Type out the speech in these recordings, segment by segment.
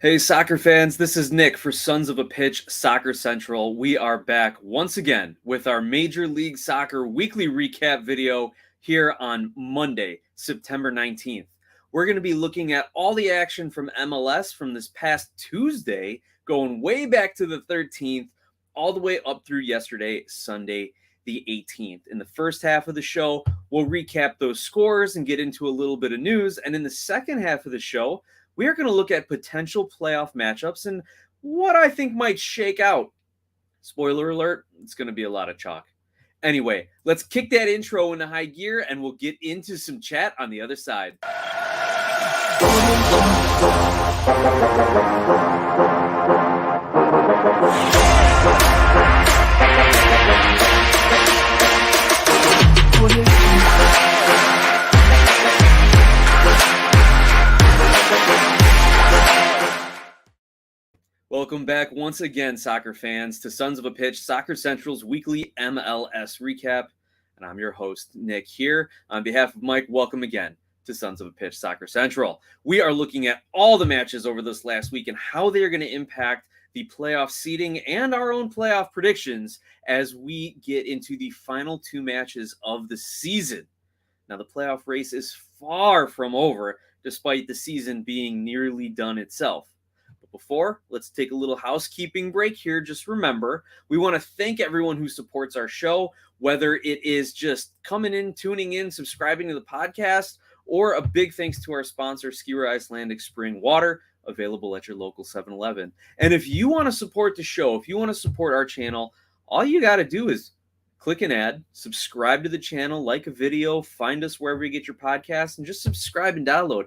Hey, soccer fans, this is Nick for Sons of a Pitch Soccer Central. We are back once again with our Major League Soccer weekly recap video here on Monday, September 19th. We're going to be looking at all the action from MLS from this past Tuesday, going way back to the 13th, all the way up through yesterday, Sunday, the 18th. In the first half of the show, we'll recap those scores and get into a little bit of news. And in the second half of the show, we are going to look at potential playoff matchups and what I think might shake out. Spoiler alert, it's going to be a lot of chalk. Anyway, let's kick that intro into high gear and we'll get into some chat on the other side. Welcome back once again, soccer fans, to Sons of a Pitch, Soccer Central's weekly MLS recap. And I'm your host, Nick, here. On behalf of Mike, welcome again to Sons of a Pitch, Soccer Central. We are looking at all the matches over this last week and how they are going to impact the playoff seeding and our own playoff predictions as we get into the final two matches of the season. Now, the playoff race is far from over, despite the season being nearly done itself. Before, let's take a little housekeeping break here. Just remember, we want to thank everyone who supports our show, whether it is just coming in, tuning in, subscribing to the podcast, or a big thanks to our sponsor, Skier Icelandic Spring Water, available at your local 7-Eleven. And if you want to support the show, if you want to support our channel, all you got to do is click an ad, subscribe to the channel, like a video, find us wherever you get your podcasts, and just subscribe and download.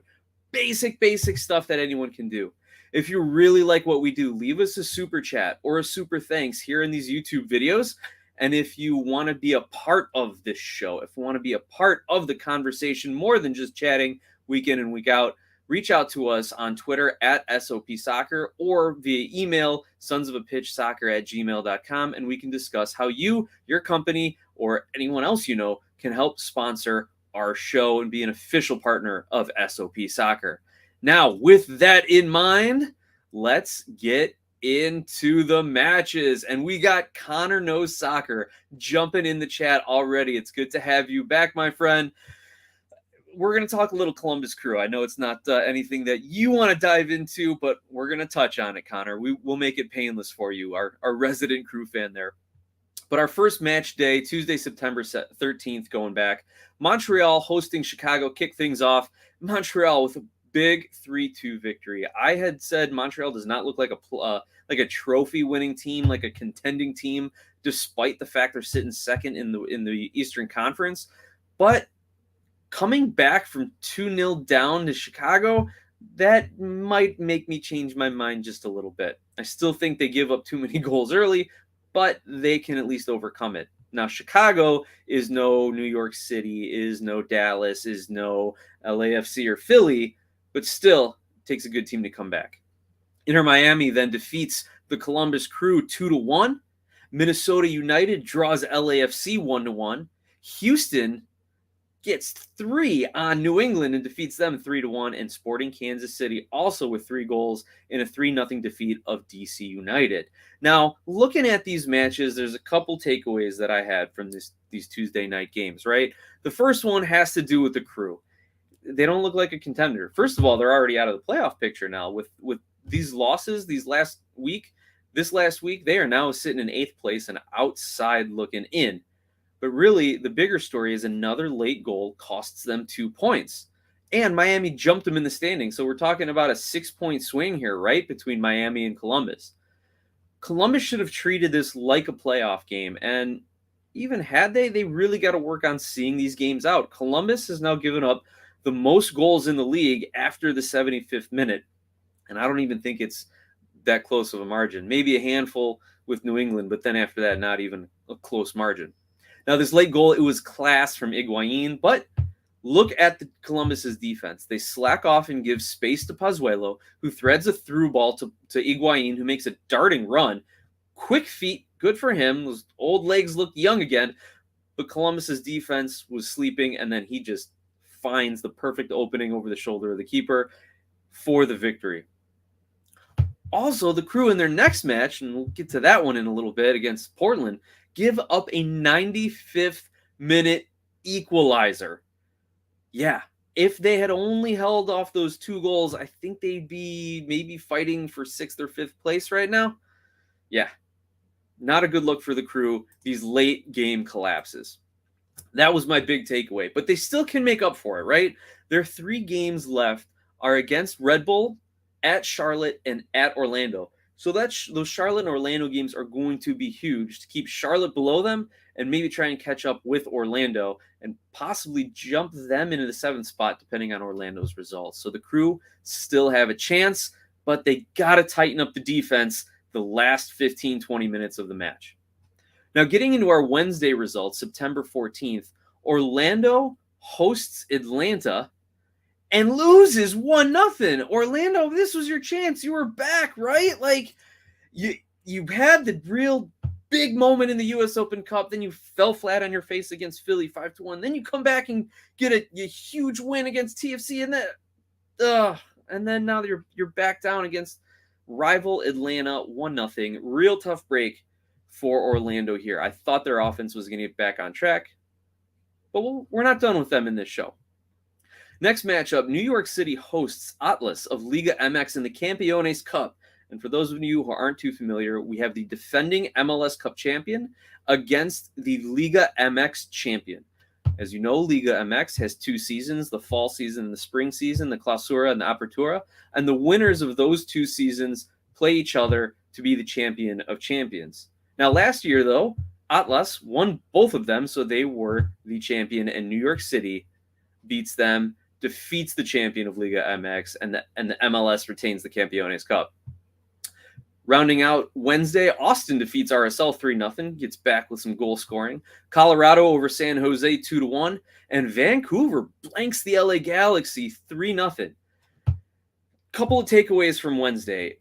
Basic stuff that anyone can do. If you really like what we do, leave us a super chat or a super thanks here in these YouTube videos. And if you want to be a part of this show, if you want to be a part of the conversation more than just chatting week in and week out, reach out to us on Twitter at SOPsoccer or via email, sonsofapitchsoccer@gmail.com, and we can discuss how you, your company, or anyone else you know can help sponsor our show and be an official partner of SOP Soccer. Now, with that in mind, let's get into the matches. And we got Connor Knows Soccer jumping in the chat already. It's good to have you back, my friend. We're going to talk a little Columbus Crew. I know it's not anything that you want to dive into, but we're going to touch on it, Connor. We'll make it painless for you, our resident Crew fan there. But our first match day, Tuesday, September 13th, going back, Montreal hosting Chicago, kick things off. Montreal with a big 3-2 victory. I had said Montreal does not look like a trophy-winning team, like a contending team, despite the fact they're sitting second in the Eastern Conference. But coming back from 2-0 down to Chicago, that might make me change my mind just a little bit. I still think they give up too many goals early, but they can at least overcome it. Now, Chicago is no New York City, is no Dallas, is no LAFC or Philly, but still takes a good team to come back. Inter Miami then defeats the Columbus Crew 2-1. Minnesota United draws LAFC 1-1. Houston gets 3 on New England and defeats them 3-1. And Sporting Kansas City also with 3 goals in a 3-0 defeat of DC United. Now, looking at these matches, there's a couple takeaways that I had from these Tuesday night games, right? The first one has to do with the Crew. They don't look like a contender. First of all, they're already out of the playoff picture now. With these losses this last week, they are now sitting in 8th place and outside looking in. But really, the bigger story is another late goal costs them 2 points. And Miami jumped them in the standings. So we're talking about a 6-point swing here, right, between Miami and Columbus. Columbus should have treated this like a playoff game. And even had they really got to work on seeing these games out. Columbus has now given up the most goals in the league after the 75th minute. And I don't even think it's that close of a margin. Maybe a handful with New England, but then after that, not even a close margin. Now, this late goal, it was class from Higuain, but look at the Columbus's defense. They slack off and give space to Pozuelo, who threads a through ball to Higuain, who makes a darting run. Quick feet, good for him. Those old legs looked young again, but Columbus's defense was sleeping, and then he just finds the perfect opening over the shoulder of the keeper for the victory. Also, the Crew in their next match, and we'll get to that one in a little bit, against Portland, give up a 95th minute equalizer. Yeah, if they had only held off those 2 goals, I think they'd be maybe fighting for 6th or 5th place right now. Yeah, not a good look for the Crew, these late game collapses. That was my big takeaway, but they still can make up for it, right? Their 3 games left are against Red Bull, at Charlotte, and at Orlando. So those Charlotte and Orlando games are going to be huge to keep Charlotte below them and maybe try and catch up with Orlando and possibly jump them into the 7th spot depending on Orlando's results. So the Crew still have a chance, but they got to tighten up the defense the last 15, 20 minutes of the match. Now, getting into our Wednesday results, September 14th, Orlando hosts Atlanta and loses 1-0. Orlando, this was your chance. You were back, right? Like, you had the real big moment in the U.S. Open Cup. Then you fell flat on your face against Philly 5-1. Then you come back and get a huge win against TFC. And then now you're back down against rival Atlanta 1-0. Real tough break for Orlando here. I thought their offense was going to get back on track. But we're not done with them in this show. Next matchup, New York City hosts Atlas of Liga MX in the Campeones Cup. And for those of you who aren't too familiar, we have the defending MLS Cup champion against the Liga MX champion. As you know, Liga MX has 2 seasons, the fall season and the spring season, the Clausura and the Apertura. And the winners of those 2 seasons play each other to be the champion of champions. Now, last year, though, Atlas won both of them, so they were the champion, and New York City beats them, defeats the champion of Liga MX, and the MLS retains the Campeones Cup. Rounding out Wednesday, Austin defeats RSL 3-0, gets back with some goal scoring. Colorado over San Jose 2-1, and Vancouver blanks the LA Galaxy 3-0. Couple of takeaways from Wednesday.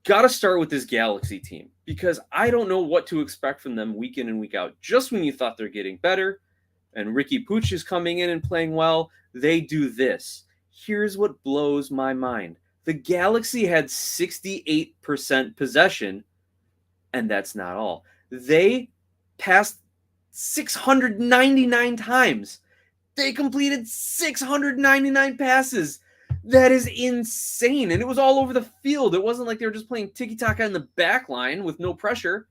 Got to start with this Galaxy team, because I don't know what to expect from them week in and week out. Just when you thought they're getting better, and Ricky Puig is coming in and playing well, they do this. Here's what blows my mind. The Galaxy had 68% possession, and that's not all. They passed 699 times. They completed 699 passes. That is insane. And it was all over the field. It wasn't like they were just playing tiki-taka in the back line with no pressure.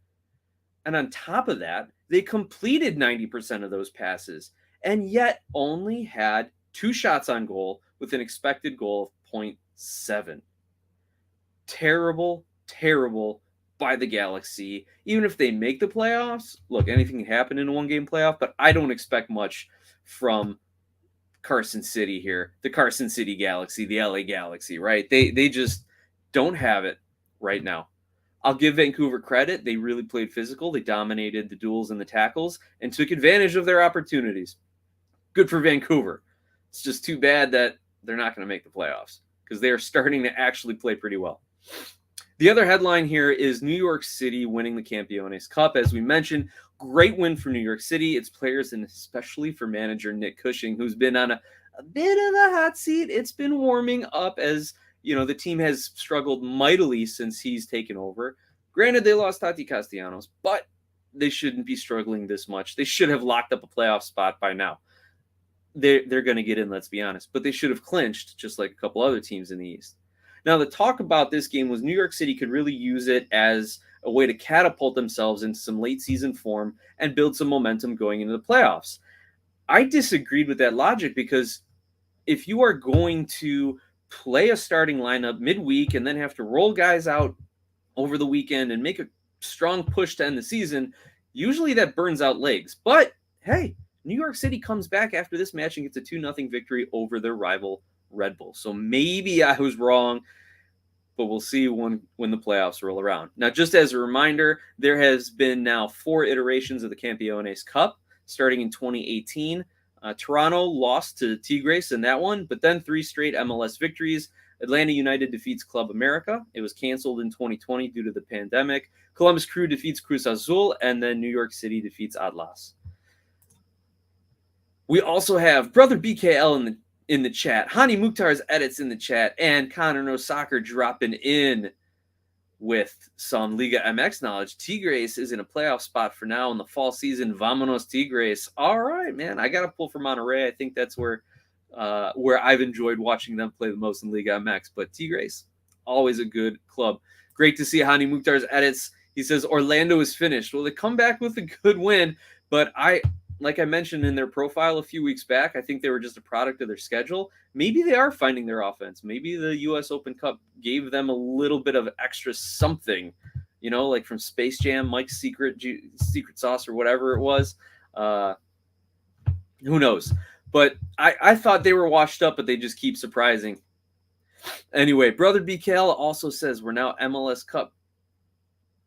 And on top of that, they completed 90% of those passes and yet only had 2 shots on goal with an expected goal of 0.7. Terrible, terrible by the Galaxy. Even if they make the playoffs, look, anything can happen in a 1-game playoff, but I don't expect much from Carson City here. The Carson City Galaxy, the LA Galaxy, right? They just don't have it right now. I'll give Vancouver credit. They really played physical. They dominated the duels and the tackles and took advantage of their opportunities. Good for Vancouver. It's just too bad that they're not going to make the playoffs because they are starting to actually play pretty well. The other headline here is New York City winning the Campeones Cup. As we mentioned, great win for New York City, its players, and especially for manager Nick Cushing, who's been on a bit of a hot seat. It's been warming up as the team has struggled mightily since he's taken over. Granted, they lost Tati Castellanos, but they shouldn't be struggling this much. They should have locked up a playoff spot by now. They're going to get in, let's be honest. But they should have clinched, just like a couple other teams in the East. Now, the talk about this game was New York City could really use it as a way to catapult themselves into some late-season form and build some momentum going into the playoffs. I disagreed with that logic because if you are going to play a starting lineup midweek and then have to roll guys out over the weekend and make a strong push to end the season, usually that burns out legs. But, hey, New York City comes back after this match and gets a 2-0 victory over their rival Red Bull. So maybe I was wrong, but we'll see when the playoffs roll around. Now, just as a reminder, there has been now 4 iterations of the Campeones Cup, starting in 2018. Toronto lost to Tigres in that one, but then 3 straight MLS victories. Atlanta United defeats Club America. It was canceled in 2020 due to the pandemic. Columbus Crew defeats Cruz Azul, and then New York City defeats Atlas. We also have Brother BKL in the chat, Hani Mukhtar's edits in the chat, and Connor No Soccer dropping in. with some Liga MX knowledge. Tigres is in a playoff spot for now in the fall season. Vamonos Tigres. All right, man. I got to pull for Monterrey. I think that's where I've enjoyed watching them play the most in Liga MX. But Tigres, always a good club. Great to see Hani Mukhtar's edits. He says Orlando is finished. Well, they come back with a good win, but like I mentioned in their profile a few weeks back, I think they were just a product of their schedule. Maybe they are finding their offense. Maybe the U.S. Open Cup gave them a little bit of extra something, like from Space Jam, Mike's secret sauce or whatever it was. Who knows? But I thought they were washed up, but they just keep surprising. Anyway, Brother BKL also says we're now MLS Cup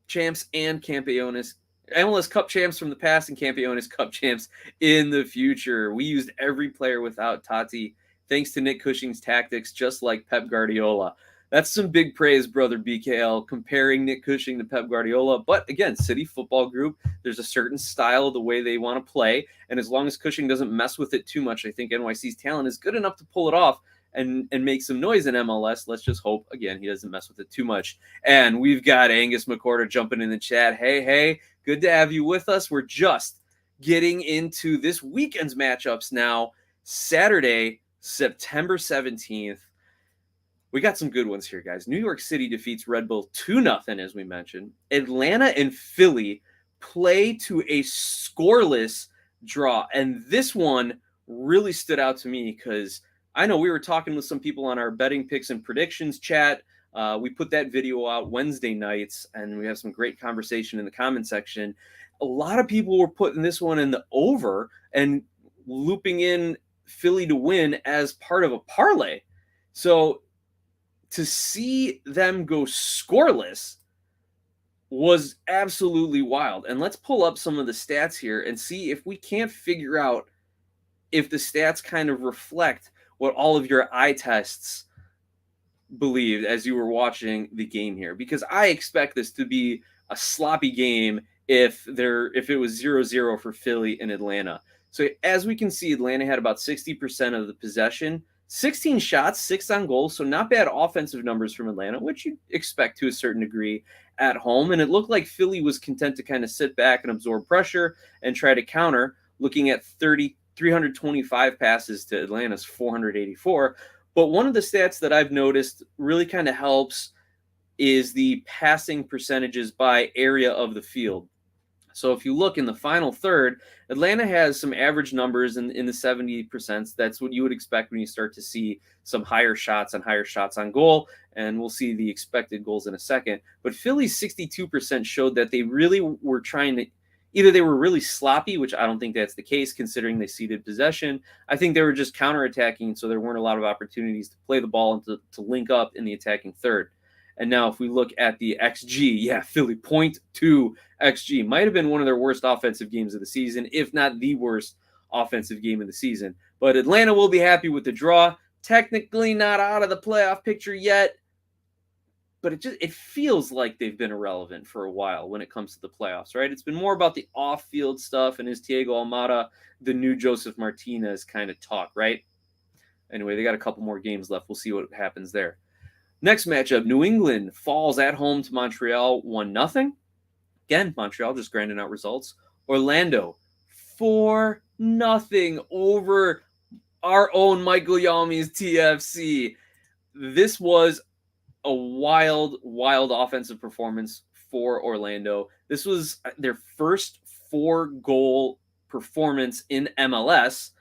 champs and Campeones. MLS Cup champs from the past and Campeones Cup champs in the future. We used every player without Tati, thanks to Nick Cushing's tactics, just like Pep Guardiola. That's some big praise, Brother BKL, comparing Nick Cushing to Pep Guardiola. But again, City Football Group, there's a certain style of the way they want to play. And as long as Cushing doesn't mess with it too much, I think NYC's talent is good enough to pull it off and make some noise in MLS. Let's just hope, again, he doesn't mess with it too much. And we've got Angus McCorder jumping in the chat. Hey, good to have you with us. We're just getting into this weekend's matchups now. Saturday, September 17th. We got some good ones here, guys. New York City defeats Red Bull 2-0, as we mentioned. Atlanta and Philly play to a scoreless draw. And this one really stood out to me because I know we were talking with some people on our betting picks and predictions chat. We put that video out Wednesday nights, and we have some great conversation in the comment section. A lot of people were putting this one in the over and looping in Philly to win as part of a parlay. So to see them go scoreless was absolutely wild. And let's pull up some of the stats here and see if we can't figure out if the stats kind of reflect what all of your eye tests believed as you were watching the game here, because I expect this to be a sloppy game if it was 0-0 for Philly and Atlanta. So as we can see, Atlanta had about 60% of the possession, 16 shots, 6 on goal, so not bad offensive numbers from Atlanta, which you expect to a certain degree at home. And it looked like Philly was content to kind of sit back and absorb pressure and try to counter, looking at 325 passes to Atlanta's 484. But one of the stats that I've noticed really kind of helps is the passing percentages by area of the field. So if you look in the final third, Atlanta has some average numbers in the 70%. That's what you would expect when you start to see some higher shots on goal. And we'll see the expected goals in a second. But Philly's 62% showed that they really were trying to, either they were really sloppy, which I don't think that's the case considering they ceded possession. I think they were just counterattacking, so there weren't a lot of opportunities to play the ball and to link up in the attacking third. And now if we look at the XG, Philly 0.2 XG. Might have been one of their worst offensive games of the season, if not the worst offensive game of the season. But Atlanta will be happy with the draw. Technically not out of the playoff picture yet, but it feels like they've been irrelevant for a while when it comes to the playoffs, right? It's been more about the off-field stuff and is Thiago Almada the new Joseph Martinez kind of talk, right? Anyway, they got a couple more games left. We'll see what happens there. Next matchup, New England falls at home to Montreal 1-0. Again, Montreal just grinding out results. Orlando 4-0 over our own Michael Yami's TFC. This was a wild offensive performance for Orlando. This was their first 4-goal performance in MLS.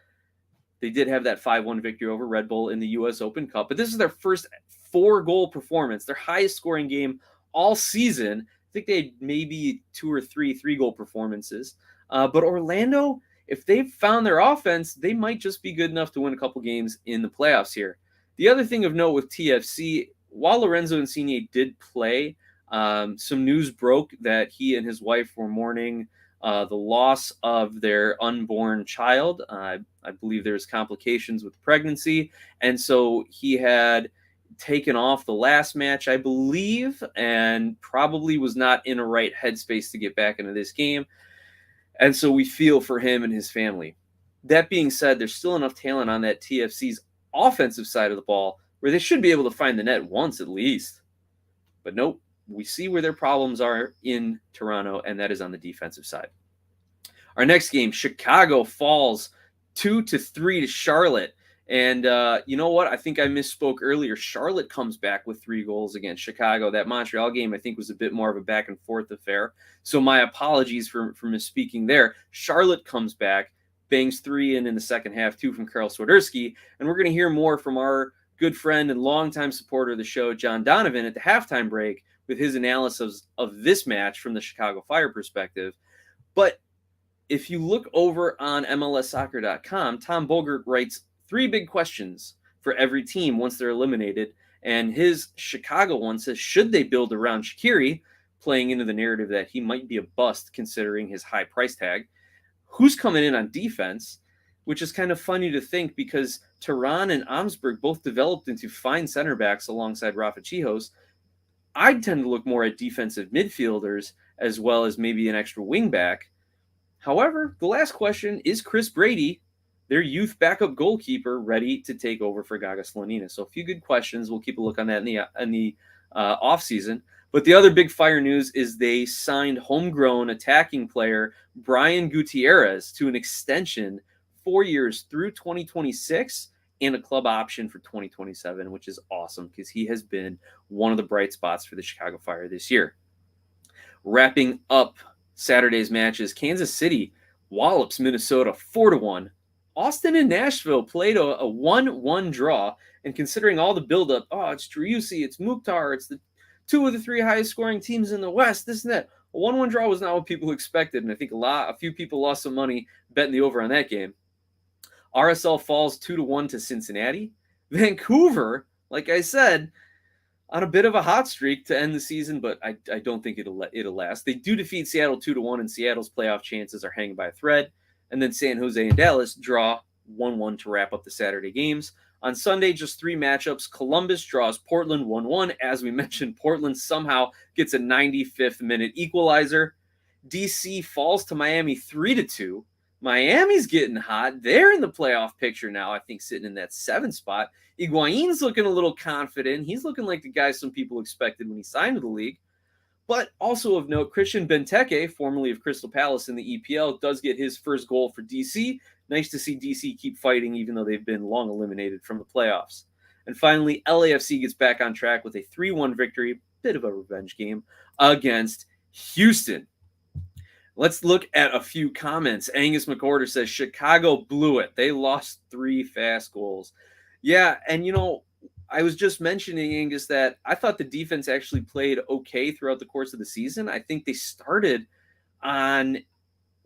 They did have that 5-1 victory over Red Bull in the U.S. Open Cup, but this is their first 4-goal performance, their highest scoring game all season. I think they had maybe 2 or 3 3-goal performances. But Orlando, if they've found their offense, they might just be good enough to win a couple games in the playoffs here. The other thing of note with TFC, while Lorenzo Insigne did play, some news broke that he and his wife were mourning the loss of their unborn child. I believe there's complications with pregnancy, and so he had taken off the last match, I believe, and probably was not in a right headspace to get back into this game. And so we feel for him and his family. That being said, there's still enough talent on that TFC's offensive side of the ball where they should be able to find the net once at least. But nope, we see where their problems are in Toronto, and that is on the defensive side. Our next game, Chicago falls 2-3 to Charlotte. And you know what? I think I misspoke earlier. Charlotte comes back with 3 goals against Chicago. That Montreal game, I think, was a bit more of a back and forth affair. So my apologies for misspeaking there. Charlotte comes back, bangs 3 in the second half, 2 from Karl Swiderski. And we're going to hear more from our good friend and longtime supporter of the show, John Donovan, at the halftime break with his analysis of this match from the Chicago Fire perspective. But if you look over on MLSsoccer.com, Tom Bogert writes 3 big questions for every team once they're eliminated. And his Chicago one says, should they build around Shaqiri, playing into the narrative that he might be a bust considering his high price tag? Who's coming in on defense? Which is kind of funny to think because Tehran and Omsberg both developed into fine center backs alongside Rafa Chihos. I'd tend to look more at defensive midfielders as well as maybe an extra wing back. However, the last question, is Chris Brady, their youth backup goalkeeper, ready to take over for Gaga Slonina? So a few good questions. We'll keep a look on that in the offseason. But the other big Fire news is they signed homegrown attacking player Brian Gutierrez to an extension 4 years through 2026 and a club option for 2027, which is awesome because he has been one of the bright spots for the Chicago Fire this year. Wrapping up Saturday's matches, Kansas City wallops Minnesota 4-1. Austin and Nashville played a 1-1 draw, and considering all the buildup, it's Driussi, it's Mukhtar, it's the 2 of the 3 highest scoring teams in the West, this and that. A 1-1 draw was not what people expected, and I think a few people lost some money betting the over on that game. RSL falls 2-1 to Cincinnati. Vancouver, like I said, on a bit of a hot streak to end the season, but I don't think it'll last. They do defeat Seattle 2-1, and Seattle's playoff chances are hanging by a thread. And then San Jose and Dallas draw 1-1 to wrap up the Saturday games. On Sunday, just 3 matchups. Columbus draws Portland 1-1. As we mentioned, Portland somehow gets a 95th minute equalizer. DC falls to Miami 3-2. Miami's getting hot. They're in the playoff picture now, I think, sitting in that 7th spot. Higuain's looking a little confident. He's looking like the guy some people expected when he signed to the league. But also of note, Christian Benteke, formerly of Crystal Palace in the EPL, does get his first goal for DC. Nice to see DC keep fighting, even though they've been long eliminated from the playoffs. And finally, LAFC gets back on track with a 3-1 victory, bit of a revenge game, against Houston. Let's look at a few comments. Angus McOrder says, Chicago blew it. They lost 3 fast goals. Yeah, and I was just mentioning, Angus, that I thought the defense actually played okay throughout the course of the season. I think they started on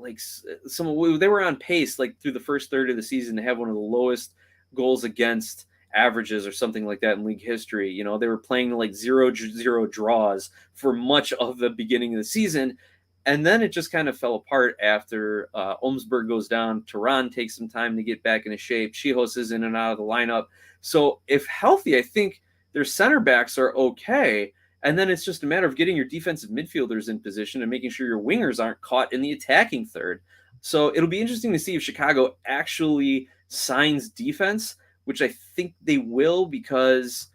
they were on pace through the first third of the season to have one of the lowest goals against averages or something like that in league history. They were playing 0-0 draws for much of the beginning of the season. And then it just kind of fell apart after Omsberg goes down. Tehran takes some time to get back into shape. Chihos is in and out of the lineup. So if healthy, I think their center backs are okay. And then it's just a matter of getting your defensive midfielders in position and making sure your wingers aren't caught in the attacking third. So it'll be interesting to see if Chicago actually signs defense, which I think they will, because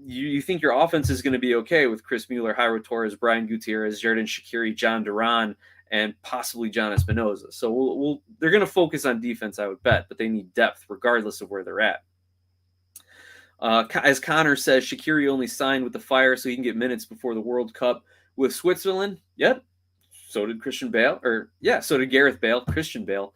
you think your offense is going to be okay with Chris Mueller, Jairo Torres, Brian Gutierrez, Xherdan Shaqiri, John Duran, and possibly John Espinoza. So they're going to focus on defense, I would bet, but they need depth regardless of where they're at. As Connor says, Shaqiri only signed with the Fire so he can get minutes before the World Cup with Switzerland. Yep. So did so did Gareth Bale, Christian Bale.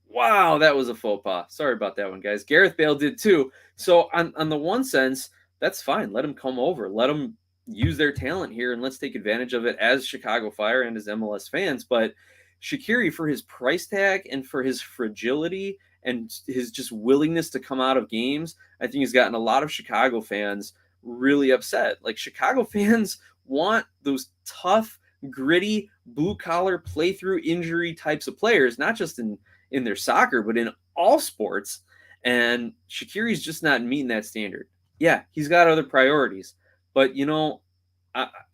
Wow, that was a faux pas. Sorry about that one, guys. Gareth Bale did too. So on the one sense, that's fine. Let them come over. Let them use their talent here, and let's take advantage of it as Chicago Fire and as MLS fans. But Shaqiri, for his price tag and for his fragility and his just willingness to come out of games, I think he's gotten a lot of Chicago fans really upset. Chicago fans want those tough, gritty, blue-collar, play-through injury types of players, not just in their soccer, but in all sports. And Shaqiri's just not meeting that standard. Yeah, he's got other priorities. But,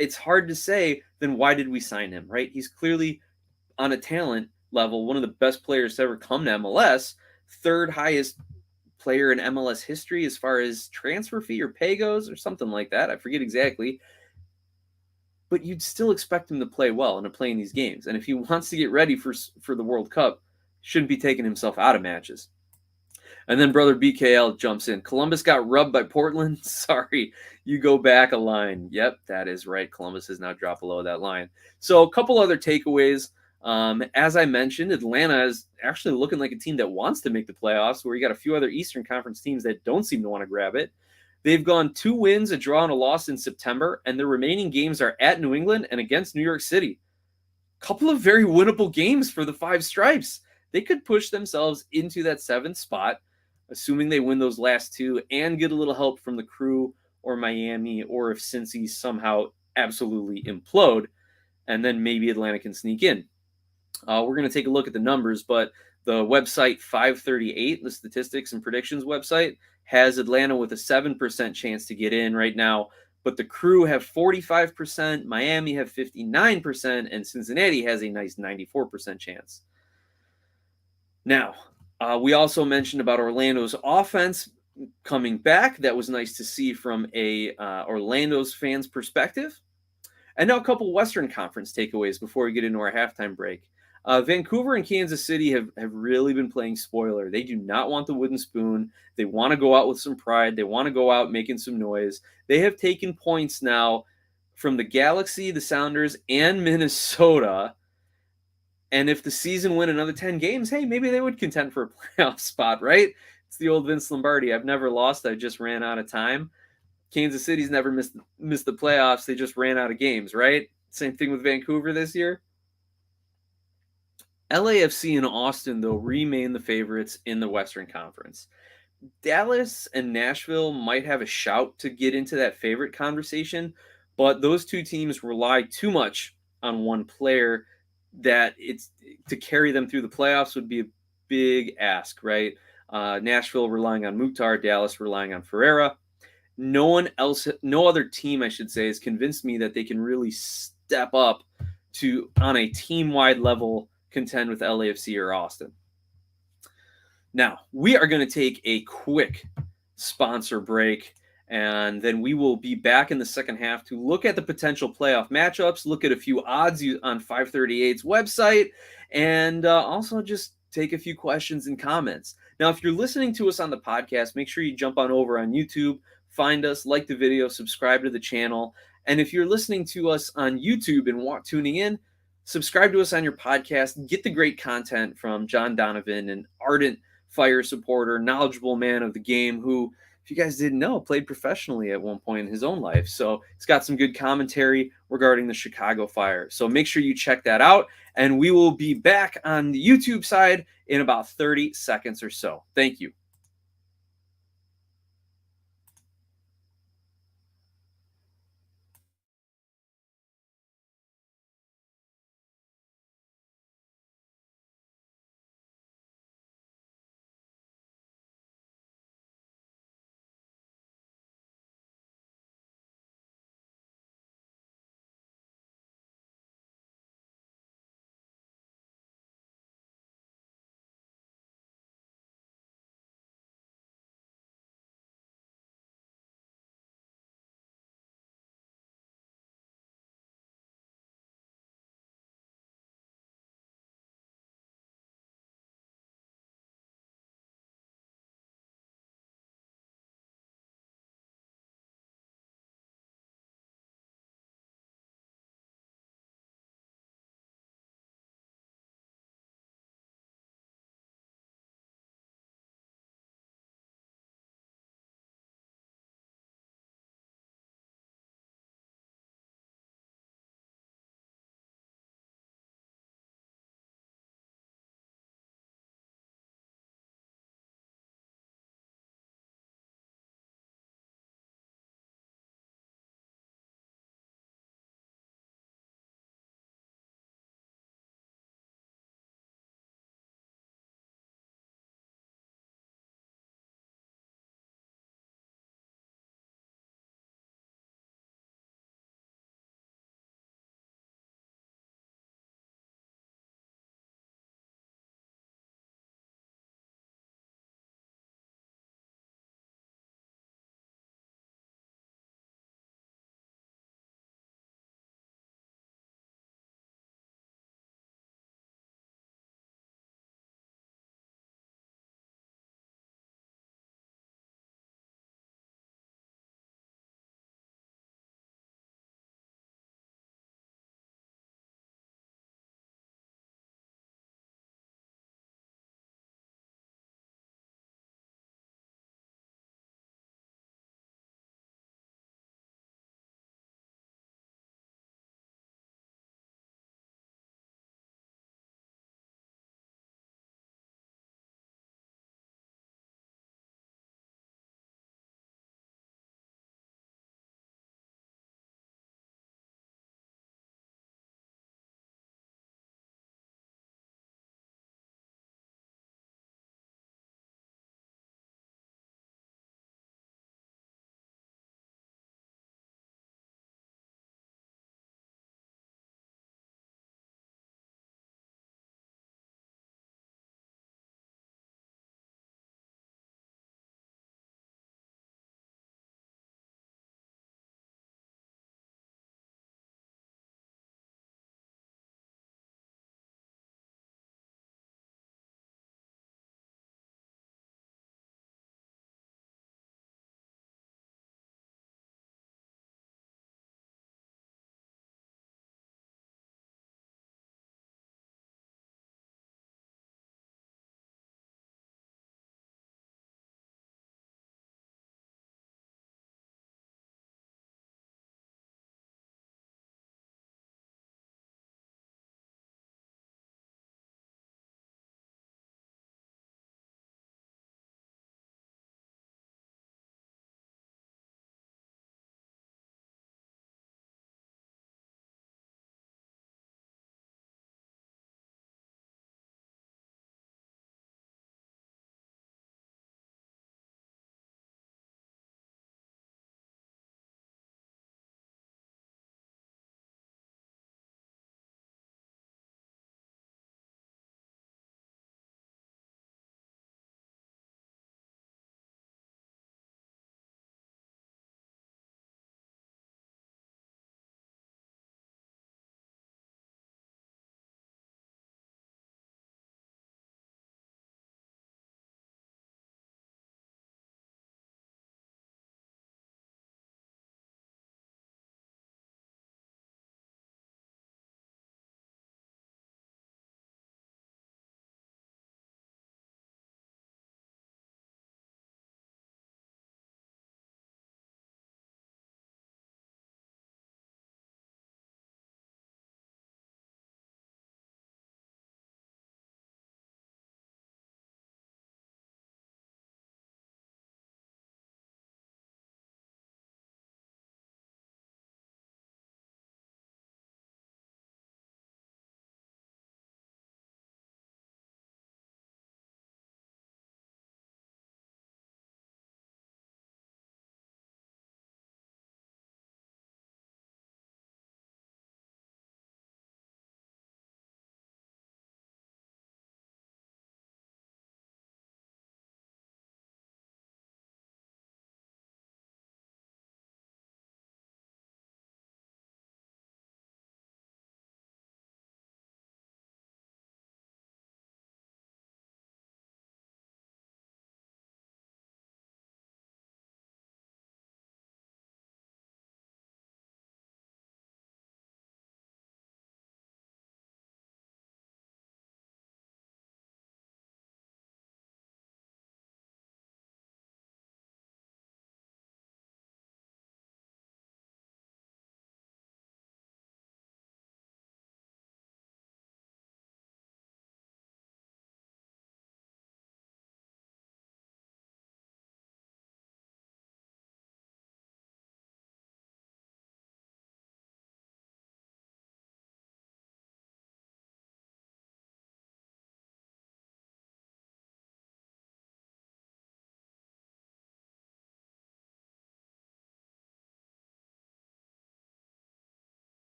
it's hard to say, then why did we sign him, right? He's clearly on a talent level, one of the best players to ever come to MLS, 3rd highest player in MLS history as far as transfer fee or pay goes or something like that. I forget exactly. but you'd still expect him to play well and to play in these games. And if he wants to get ready for the World Cup, shouldn't be taking himself out of matches. And then brother BKL jumps in. Columbus got rubbed by Portland. Sorry, you go back a line. Yep, that is right. Columbus has now dropped below that line. So a couple other takeaways. As I mentioned, Atlanta is actually looking like a team that wants to make the playoffs, where you got a few other Eastern Conference teams that don't seem to want to grab it. They've gone 2 wins, a draw, and a loss in September, and their remaining games are at New England and against New York City. Couple of very winnable games for the Five Stripes. They could push themselves into that 7th spot, assuming they win those last 2 and get a little help from the Crew or Miami, or if Cincy somehow absolutely implode, and then maybe Atlanta can sneak in. We're going to take a look at the numbers, but the website 538, the statistics and predictions website, has Atlanta with a 7% chance to get in right now, but the Crew have 45%, Miami have 59%, and Cincinnati has a nice 94% chance. Now, we also mentioned about Orlando's offense coming back. That was nice to see from a Orlando's fans' perspective. And now a couple Western Conference takeaways before we get into our halftime break. Vancouver and Kansas City have really been playing spoiler. They do not want the wooden spoon. They want to go out with some pride. They want to go out making some noise. They have taken points now from the Galaxy, the Sounders, and Minnesota. And if the season win another 10 games, hey, maybe they would contend for a playoff spot, right? It's the old Vince Lombardi. I've never lost. I just ran out of time. Kansas City's never missed the playoffs. They just ran out of games, right? Same thing with Vancouver this year. LAFC and Austin, though, remain the favorites in the Western Conference. Dallas and Nashville might have a shout to get into that favorite conversation, but those two teams rely too much on one player that it's to carry them through the playoffs would be a big ask, right? Nashville relying on Mukhtar, Dallas relying on Ferreira. No other team, I should say, has convinced me that they can really step up to, on a team-wide level, contend with LAFC or Austin. Now, we are going to take a quick sponsor break, and then we will be back in the second half to look at the potential playoff matchups, look at a few odds on 538's website, and also just take a few questions and comments. Now, if you're listening to us on the podcast, make sure you jump on over on YouTube, find us, like the video, subscribe to the channel. And if you're listening to us on YouTube and tuning in, subscribe to us on your podcast. Get the great content from John Donovan, an ardent Fire supporter, knowledgeable man of the game who, if you guys didn't know, played professionally at one point in his own life. So he's got some good commentary regarding the Chicago Fire. So make sure you check that out. And we will be back on the YouTube side in about 30 seconds or so. Thank you.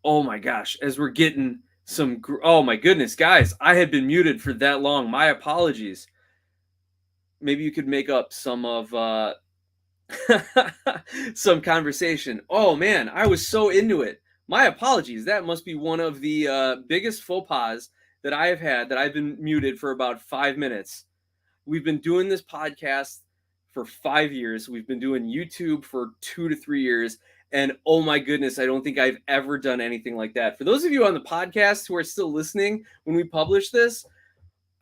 Oh my gosh, as we're getting some, oh my goodness, guys, I had been muted for that long. My apologies. Maybe you could make up some of some conversation. Oh man, I was so into it. My apologies. That must be one of the biggest faux pas that I have had, that I've been muted for about 5 minutes. We've been doing this podcast for 5 years. We've been doing YouTube for 2 to 3 years. And oh my goodness, I don't think I've ever done anything like that. For those of you on the podcast who are still listening when we publish this,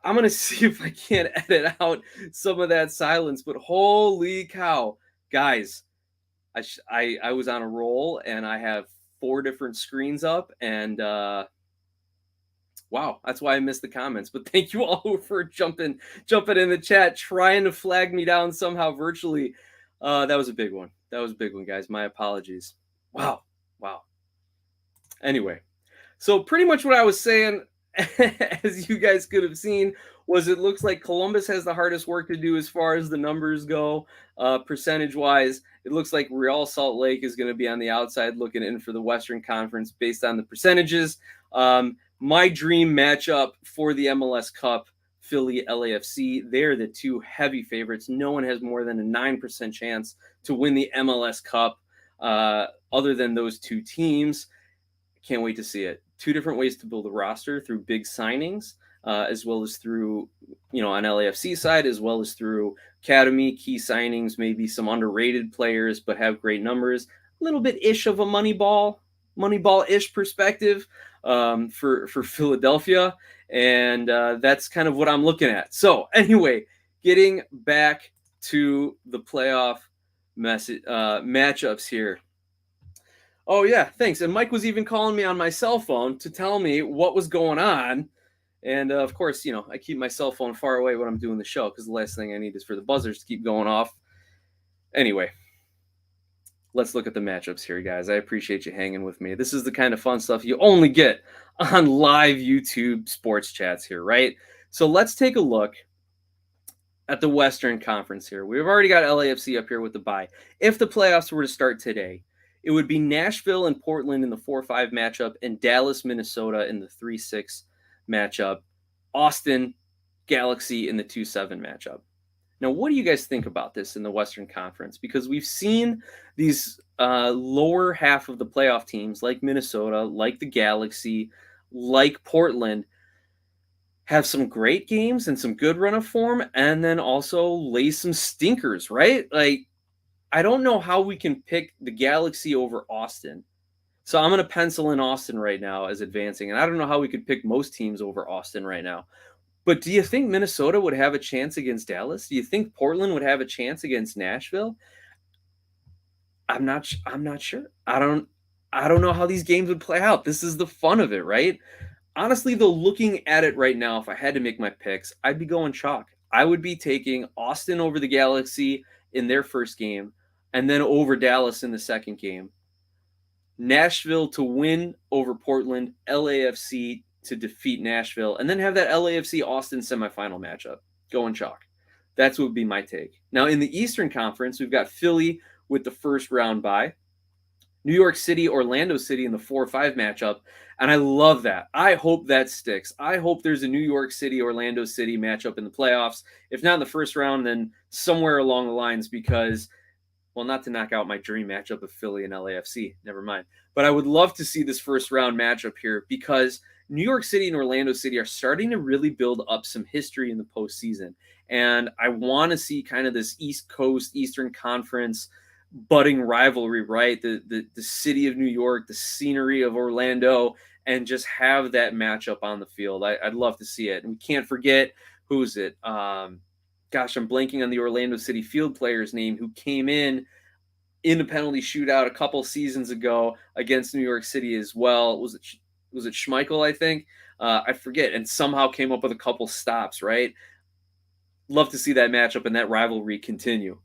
I'm going to see if I can't edit out some of that silence. But holy cow, guys, I was on a roll, and I have 4 different screens up, and wow, that's why I missed the comments. But thank you all for jumping in the chat, trying to flag me down somehow virtually. That was a big one. That was a big one, guys. My apologies. Wow. Anyway, so pretty much what I was saying, as you guys could have seen, was it looks like Columbus has the hardest work to do as far as the numbers go. Percentage-wise, it looks like Real Salt Lake is going to be on the outside looking in for the Western Conference based on the percentages. My dream matchup for the MLS Cup, Philly, LAFC, they're the 2 heavy favorites. No one has more than a 9% chance to win the MLS Cup other than those 2 teams. Can't wait to see it. 2 different ways to build a roster, through big signings, as well as through, on LAFC side, as well as through academy, key signings, maybe some underrated players, but have great numbers. A little bit ish of a Moneyball-ish perspective for Philadelphia. And that's kind of what I'm looking at. So anyway, getting back to the playoff matchups here. Oh, yeah, thanks. And Mike was even calling me on my cell phone to tell me what was going on. And, of course, I keep my cell phone far away when I'm doing the show, because the last thing I need is for the buzzers to keep going off. Anyway, let's look at the matchups here, guys. I appreciate you hanging with me. This is the kind of fun stuff you only get on live YouTube sports chats here, right? So let's take a look at the Western Conference here. We've already got LAFC up here with the bye. If the playoffs were to start today, it would be Nashville and Portland in the 4-5 matchup, and Dallas, Minnesota in the 3-6 matchup, Austin, Galaxy in the 2-7 matchup. Now, what do you guys think about this in the Western Conference? Because we've seen these lower half of the playoff teams, like Minnesota, like the Galaxy, like Portland, have some great games and some good run of form, and then also lay some stinkers, right? Like, I don't know how we can pick the Galaxy over Austin. So I'm going to pencil in Austin right now as advancing. And I don't know how we could pick most teams over Austin right now. But do you think Minnesota would have a chance against Dallas? Do you think Portland would have a chance against Nashville? I'm not sure. I don't know how these games would play out. This is the fun of it, right? Honestly, though, looking at it right now, if I had to make my picks, I'd be going chalk. I would be taking Austin over the Galaxy in their first game, and then over Dallas in the second game. Nashville to win over Portland, LAFC to defeat Nashville, and then have that LAFC-Austin semifinal matchup. Going chalk. That's what would be my take. Now, in the Eastern Conference, we've got Philly with the first round bye, New York City, Orlando City in the 4-5 matchup, and I love that. I hope that sticks. I hope there's a New York City, Orlando City matchup in the playoffs. If not in the first round, then somewhere along the lines, because, well, not to knock out my dream matchup of Philly and LAFC, never mind. But I would love to see this first round matchup here, because New York City and Orlando City are starting to really build up some history in the postseason. And I want to see kind of this East Coast, Eastern Conference budding rivalry, right? The city of New York, the scenery of Orlando, and just have that matchup on the field. I'd love to see it. And we can't forget, who's it? Gosh, I'm blanking on the Orlando City field player's name, who came in the penalty shootout a couple seasons ago against New York City as well. Was it Schmeichel, I think? I forget, and somehow came up with a couple stops, right? Love to see that matchup and that rivalry continue.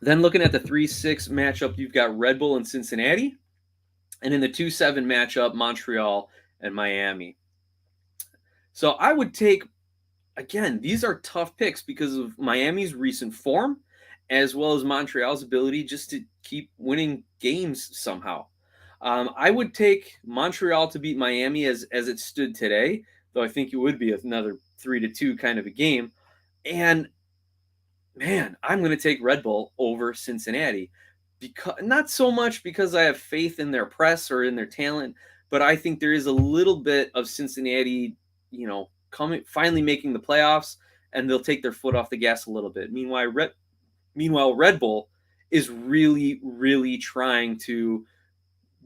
Then looking at the 3-6 matchup, you've got Red Bull and Cincinnati. And in the 2-7 matchup, Montreal and Miami. So I would take, again, these are tough picks because of Miami's recent form, as well as Montreal's ability just to keep winning games somehow. I would take Montreal to beat Miami as it stood today, though I think it would be another 3-2 kind of a game. And man, I'm going to take Red Bull over Cincinnati. Because not so much because I have faith in their press or in their talent, but I think there is a little bit of Cincinnati, finally making the playoffs, and they'll take their foot off the gas a little bit. Meanwhile, Red Bull is really, really trying to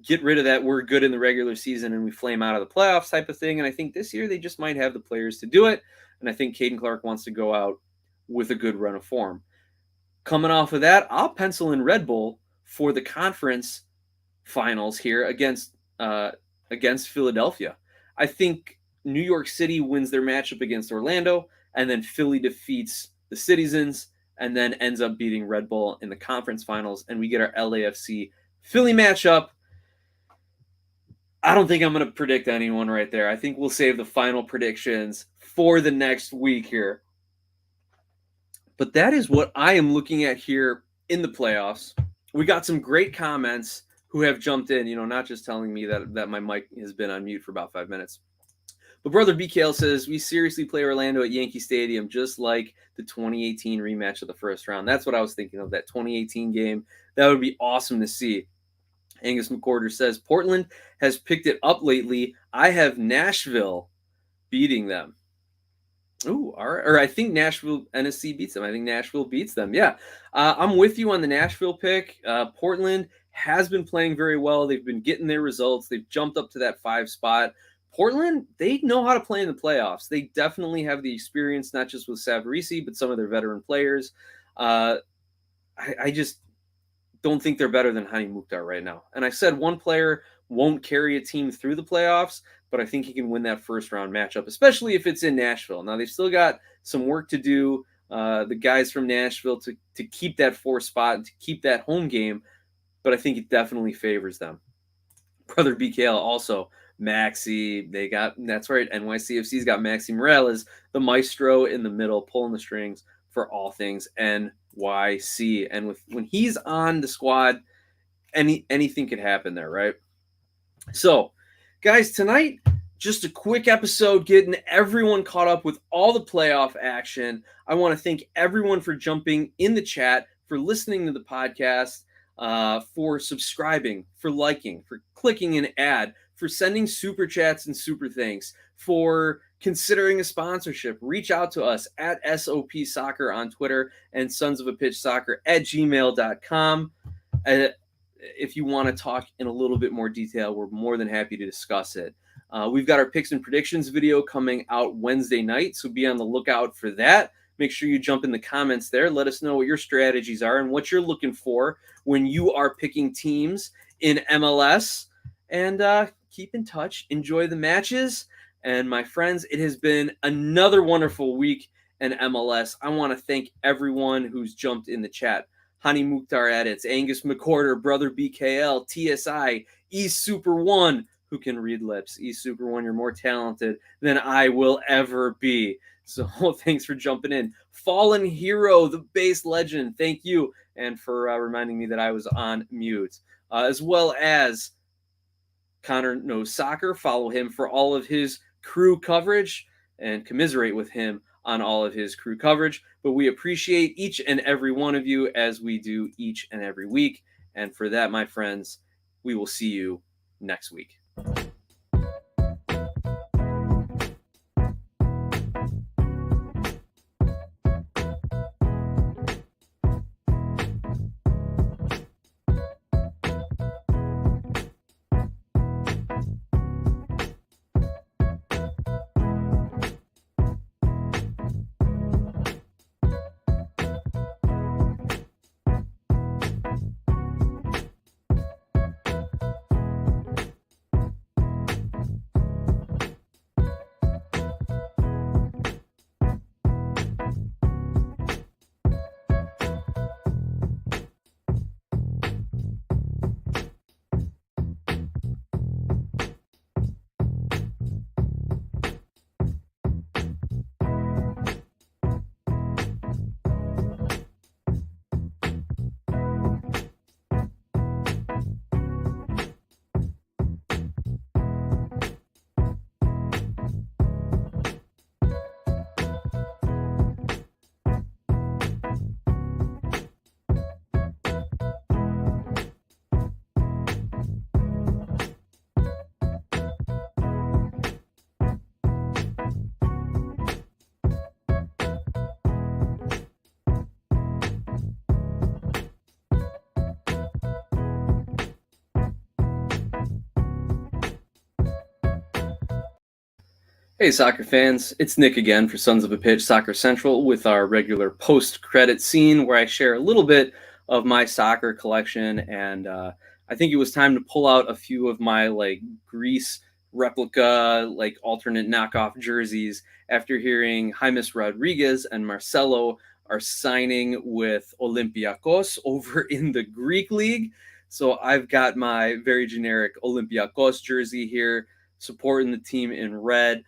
get rid of that we're good in the regular season and we flame out of the playoffs type of thing. And I think this year they just might have the players to do it. And I think Caden Clark wants to go out with a good run of form. Coming off of that, I'll pencil in Red Bull for the conference finals here against Philadelphia. I think New York City wins their matchup against Orlando, and then Philly defeats the Citizens and then ends up beating Red Bull in the conference finals, and we get our LAFC Philly matchup. I don't think I'm going to predict anyone right there. I think we'll save the final predictions for the next week here. But that is what I am looking at here in the playoffs. We got some great comments who have jumped in, not just telling me that my mic has been on mute for about 5 minutes. But Brother BKL says, we seriously play Orlando at Yankee Stadium, just like the 2018 rematch of the first round. That's what I was thinking of, that 2018 game. That would be awesome to see. Angus McCorder says, Portland has picked it up lately. I have Nashville beating them. Ooh, all right. Or I think Nashville NSC beats them. I think Nashville beats them. Yeah. I'm with you on the Nashville pick. Portland has been playing very well. They've been getting their results. They've jumped up to that 5 spot. Portland, they know how to play in the playoffs. They definitely have the experience, not just with Sabinski, but some of their veteran players. I just don't think they're better than Hani Mukhtar right now. And I said one player won't carry a team through the playoffs, but I think he can win that first round matchup, especially if it's in Nashville. Now, they've still got some work to do, the guys from Nashville, to keep that 4 spot and to keep that home game, but I think it definitely favors them. Brother BKL also, Maxi, that's right, NYCFC's got Maxi Morales, the maestro in the middle, pulling the strings for all things NYC. And when he's on the squad, anything could happen there, right? So, guys, tonight, just a quick episode getting everyone caught up with all the playoff action. I want to thank everyone for jumping in the chat, for listening to the podcast, for subscribing, for liking, for clicking an ad, for sending super chats and super thanks, for considering a sponsorship. Reach out to us at SOP Soccer on Twitter and sonsofapitchsoccer@gmail.com. If you want to talk in a little bit more detail, we're more than happy to discuss it. We've got our picks and predictions video coming out Wednesday night, so be on the lookout for that. Make sure you jump in the comments there. Let us know what your strategies are and what you're looking for when you are picking teams in MLS. And keep in touch. Enjoy the matches. And my friends, it has been another wonderful week in MLS. I want to thank everyone who's jumped in the chat. Hani Mukhtar Edits, Angus McCorder, Brother BKL, TSI, E-Super1, who can read lips. E-Super1, you're more talented than I will ever be. So thanks for jumping in. Fallen Hero, the base legend, thank you. And for reminding me that I was on mute. As well as Connor Knows Soccer. Follow him for all of his crew coverage and commiserate with him on all of his crew coverage. But we appreciate each and every one of you as we do each and every week. And for that, my friends, we will see you next week. Hey, soccer fans, it's Nick again for Sons of a Pitch Soccer Central with our regular post credit scene where I share a little bit of my soccer collection. And I think it was time to pull out a few of my Greece replica, alternate knockoff jerseys after hearing James Rodriguez and Marcelo are signing with Olympiacos over in the Greek league. So I've got my very generic Olympiacos jersey here, supporting the team in red.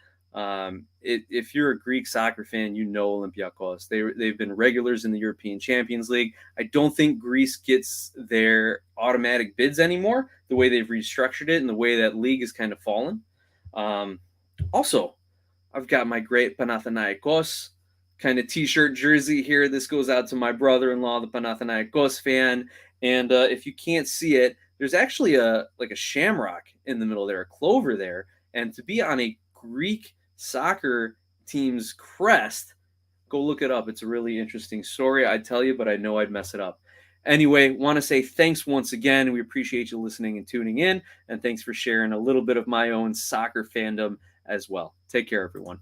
If you're a Greek soccer fan, you know Olympiacos. They've been regulars in the European Champions League. I don't think Greece gets their automatic bids anymore. The way they've restructured it and the way that league has kind of fallen. Um, Also, I've got my great Panathinaikos kind of t-shirt jersey here. This goes out to my brother-in-law, the Panathinaikos fan. And if you can't see it, there's actually a shamrock in the middle there, a clover there. And to be on a Greek soccer team's crest, go look it up. It's a really interesting story, I'd tell you, but I know I'd mess it up. Anyway, want to say thanks once again. We appreciate you listening and tuning in, and thanks for sharing a little bit of my own soccer fandom as well. Take care, everyone.